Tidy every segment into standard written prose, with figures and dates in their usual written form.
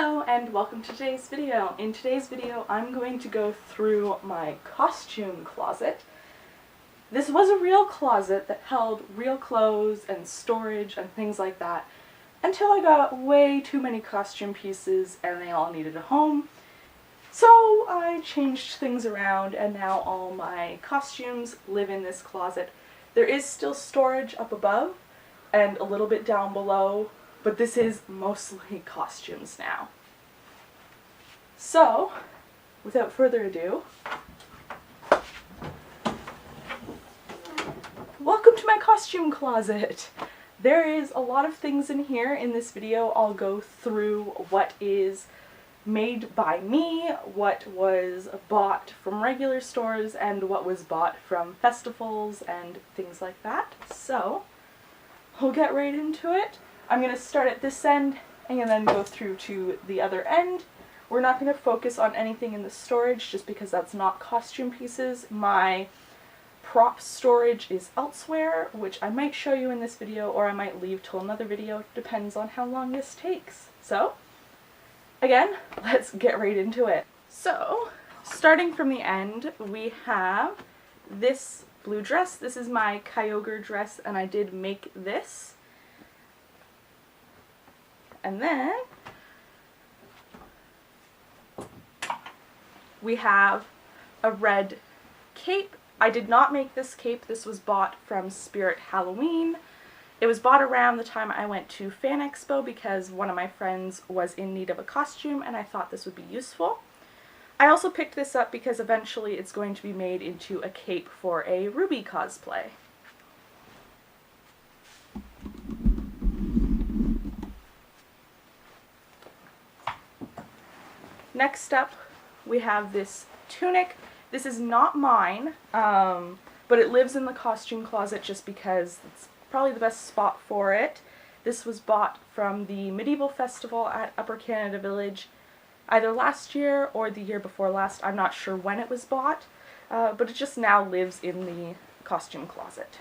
Hello and welcome to today's video. In today's video I'm going to go through my costume closet. This was a real closet that held real clothes and storage and things like that until I got way too many costume pieces and they all needed a home. So I changed things around and now all my costumes live in this closet. There is still storage up above and a little bit down below, but this is mostly costumes now. So, without further ado, welcome to my costume closet! There is a lot of things in here. In this video I'll go through what is made by me, what was bought from regular stores, and what was bought from festivals and things like that. So, we'll get right into it. I'm going to start at this end and then go through to the other end. We're not going to focus on anything in the storage just because that's not costume pieces. My prop storage is elsewhere, which I might show you in this video or I might leave till another video. It depends on how long this takes. So, again, let's get right into it. So, starting from the end, we have this blue dress. This is my Kyogre dress and I did make this. And then we have a red cape. I did not make this cape. This was bought from Spirit Halloween. It was bought around the time I went to Fan Expo because one of my friends was in need of a costume and I thought this would be useful. I also picked this up because eventually it's going to be made into a cape for a Ruby cosplay. Next up, we have this tunic. This is not mine, but it lives in the costume closet just because it's probably the best spot for it. This was bought from the Medieval Festival at Upper Canada Village either last year or the year before last. I'm not sure when it was bought, but it just now lives in the costume closet.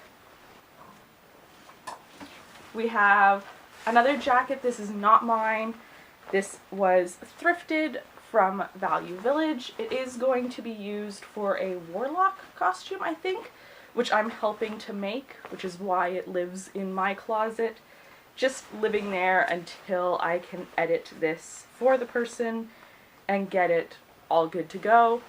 We have another jacket. This is not mine. This was thrifted from Value Village. It is going to be used for a warlock costume, I think, which I'm helping to make, which is why it lives in my closet, just living there until I can edit this for the person and get it all good to go.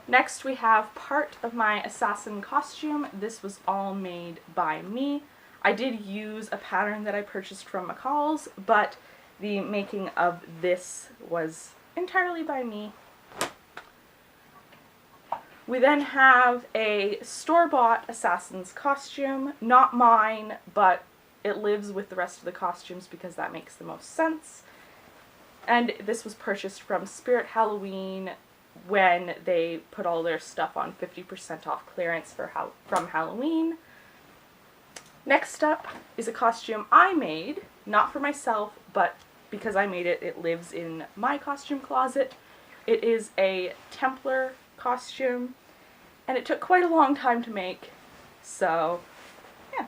Next we have part of my assassin costume. This was all made by me. I did use a pattern that I purchased from McCall's, but the making of this was entirely by me. We then have a store-bought assassin's costume, not mine, but it lives with the rest of the costumes because that makes the most sense. And this was purchased from Spirit Halloween when they put all their stuff on 50% off clearance from Halloween. Next up is a costume I made, not for myself, but because I made it, it lives in my costume closet. It is a Templar costume, and it took quite a long time to make, so yeah.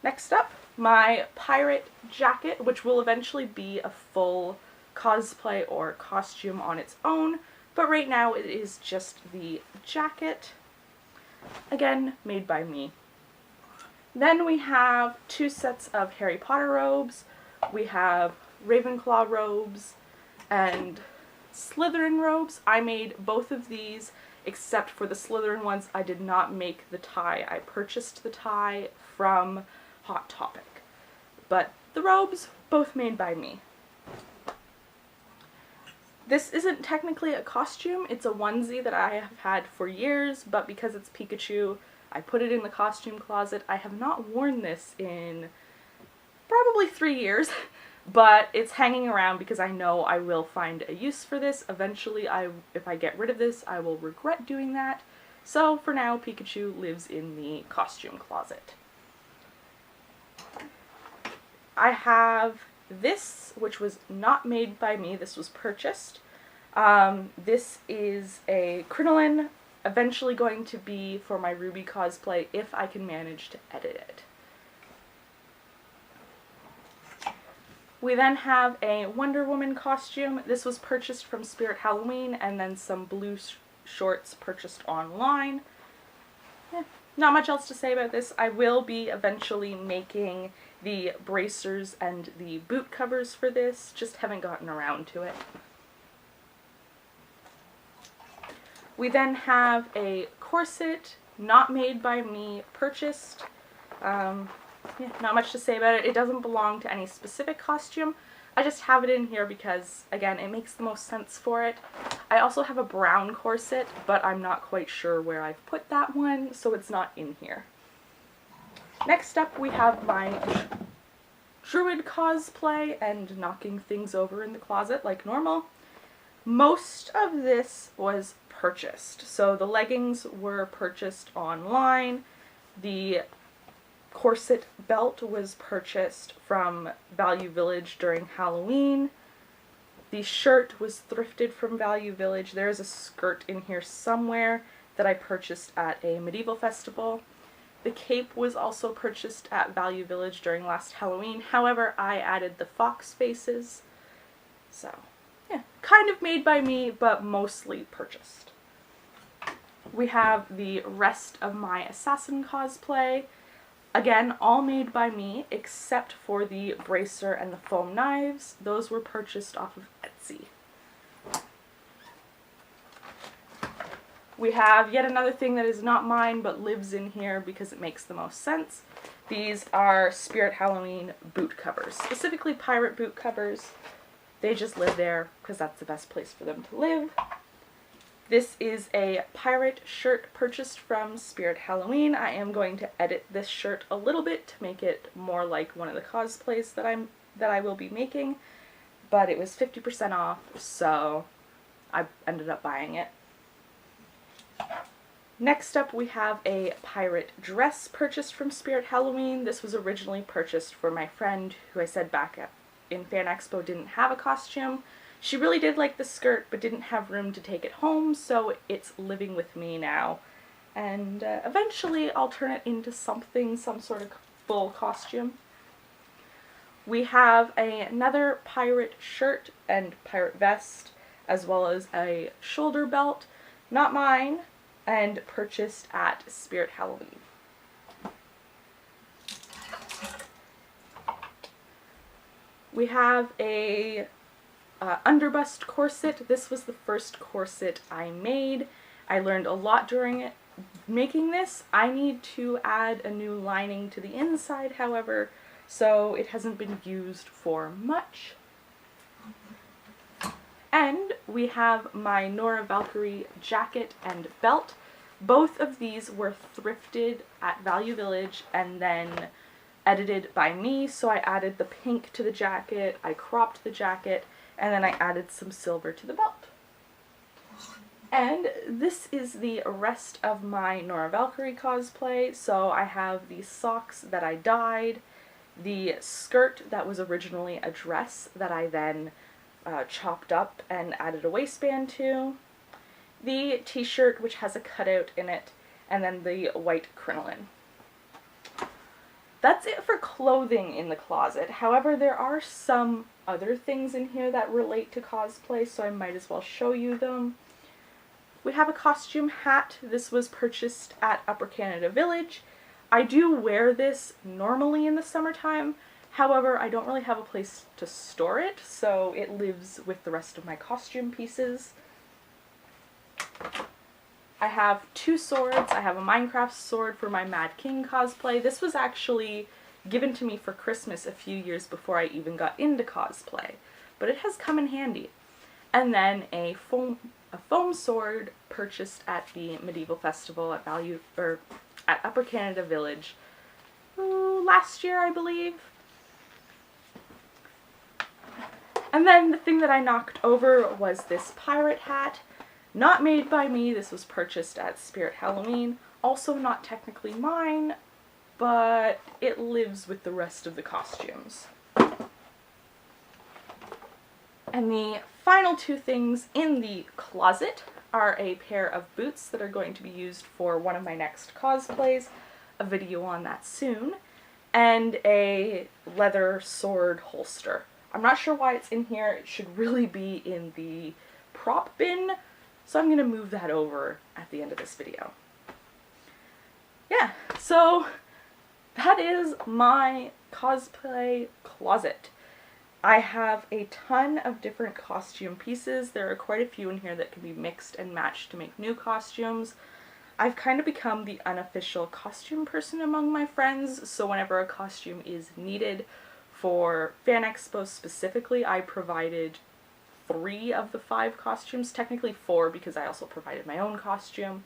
Next up, my pirate jacket, which will eventually be a full cosplay or costume on its own, but right now it is just the jacket. Again, made by me. Then we have two sets of Harry Potter robes. We have Ravenclaw robes and Slytherin robes. I made both of these, except for the Slytherin ones. I did not make the tie. I purchased the tie from Hot Topic. But the robes, both made by me. This isn't technically a costume, it's a onesie that I have had for years, but because it's Pikachu, I put it in the costume closet. I have not worn this in probably 3 years, but it's hanging around because I know I will find a use for this. Eventually, if I get rid of this, I will regret doing that. So for now, Pikachu lives in the costume closet. I have this, which was not made by me, this was purchased. This is a crinoline eventually going to be for my Ruby cosplay if I can manage to edit it. We then have a Wonder Woman costume. This was purchased from Spirit Halloween, and then some blue shorts purchased online. Not much else to say about this. I will be eventually making the bracers and the boot covers for this, just haven't gotten around to it. We then have a corset, not made by me, purchased. Not much to say about it. It doesn't belong to any specific costume. I just have it in here because, again, it makes the most sense for it. I also have a brown corset, but I'm not quite sure where I've put that one, so it's not in here. Next up, we have my Druid cosplay and knocking things over in the closet like normal. Most of this was purchased. So the leggings were purchased online. The corset belt was purchased from Value Village during Halloween. The shirt was thrifted from Value Village. There is a skirt in here somewhere that I purchased at a medieval festival. The cape was also purchased at Value Village during last Halloween. However, I added the fox faces. So, yeah, kind of made by me, but mostly purchased. We have the rest of my assassin cosplay. Again, all made by me, except for the bracer and the foam knives. Those were purchased off of Etsy. We have yet another thing that is not mine, but lives in here because it makes the most sense. These are Spirit Halloween boot covers, specifically pirate boot covers. They just live there because that's the best place for them to live. This is a pirate shirt purchased from Spirit Halloween. I am going to edit this shirt a little bit to make it more like one of the cosplays that I will be making, but it was 50% off, so I ended up buying it. Next up, we have a pirate dress purchased from Spirit Halloween. This was originally purchased for my friend who I said back in Fan Expo didn't have a costume. She really did like the skirt, but didn't have room to take it home, so it's living with me now. And eventually I'll turn it into some sort of full costume. We have another pirate shirt and pirate vest, as well as a shoulder belt, not mine, and purchased at Spirit Halloween. We have a underbust corset. This was the first corset I made. I learned a lot during making this. I need to add a new lining to the inside, however, so it hasn't been used for much. And we have my Nora Valkyrie jacket and belt. Both of these were thrifted at Value Village and then edited by me, so I added the pink to the jacket, I cropped the jacket, and then I added some silver to the belt. And this is the rest of my Nora Valkyrie cosplay. So I have the socks that I dyed, the skirt that was originally a dress that I then chopped up and added a waistband to, the t-shirt which has a cutout in it, and then the white crinoline. That's it for clothing in the closet. However, there are some other things in here that relate to cosplay, so I might as well show you them. We have a costume hat. This was purchased at Upper Canada Village. I do wear this normally in the summertime. However, I don't really have a place to store it, so it lives with the rest of my costume pieces. I have two swords. I have a Minecraft sword for my Mad King cosplay. This was actually given to me for Christmas a few years before I even got into cosplay, but it has come in handy. And then a foam sword purchased at the medieval festival at at Upper Canada Village last year, I believe. And then the thing that I knocked over was this pirate hat. Not made by me, this was purchased at Spirit Halloween. Also not technically mine, but it lives with the rest of the costumes. And the final two things in the closet are a pair of boots that are going to be used for one of my next cosplays, a video on that soon, and a leather sword holster. I'm not sure why it's in here. It should really be in the prop bin, so I'm going to move that over at the end of this video. Yeah, so that is my cosplay closet. I have a ton of different costume pieces. There are quite a few in here that can be mixed and matched to make new costumes. I've kind of become the unofficial costume person among my friends, so whenever a costume is needed for Fan Expo specifically, I provided 3 of the 5 costumes, technically 4 because I also provided my own costume.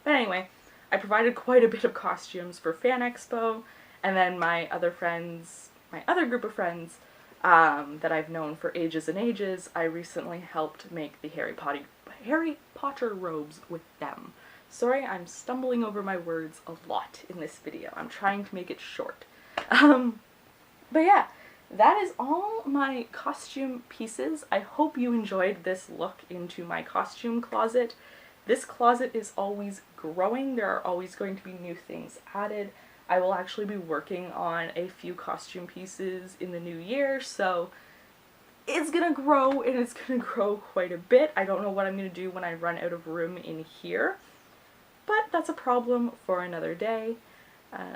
But anyway, I provided quite a bit of costumes for Fan Expo, and then my other group of friends that I've known for ages and ages, I recently helped make the Harry Potter robes with them. Sorry, I'm stumbling over my words a lot in this video. I'm trying to make it short. But yeah, that is all my costume pieces. I hope you enjoyed this look into my costume closet. This closet is always growing. There are always going to be new things added. I will actually be working on a few costume pieces in the new year, so it's gonna grow, and it's gonna grow quite a bit. I don't know what I'm gonna do when I run out of room in here, but that's a problem for another day.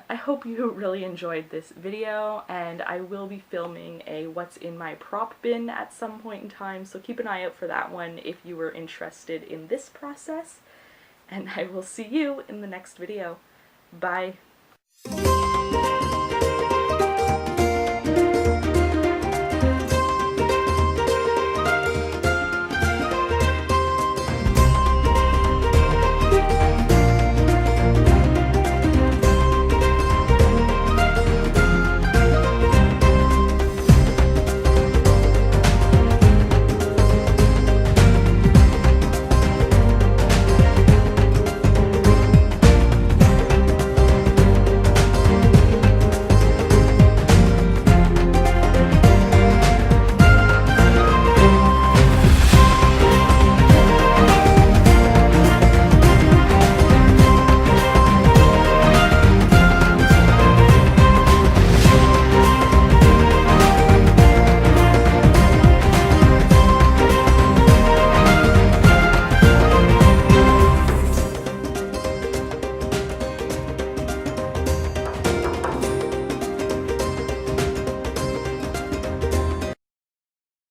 I hope you really enjoyed this video, and I will be filming a what's in my prop bin at some point in time, so keep an eye out for that one if you were interested in this process, and I will see you in the next video. Bye!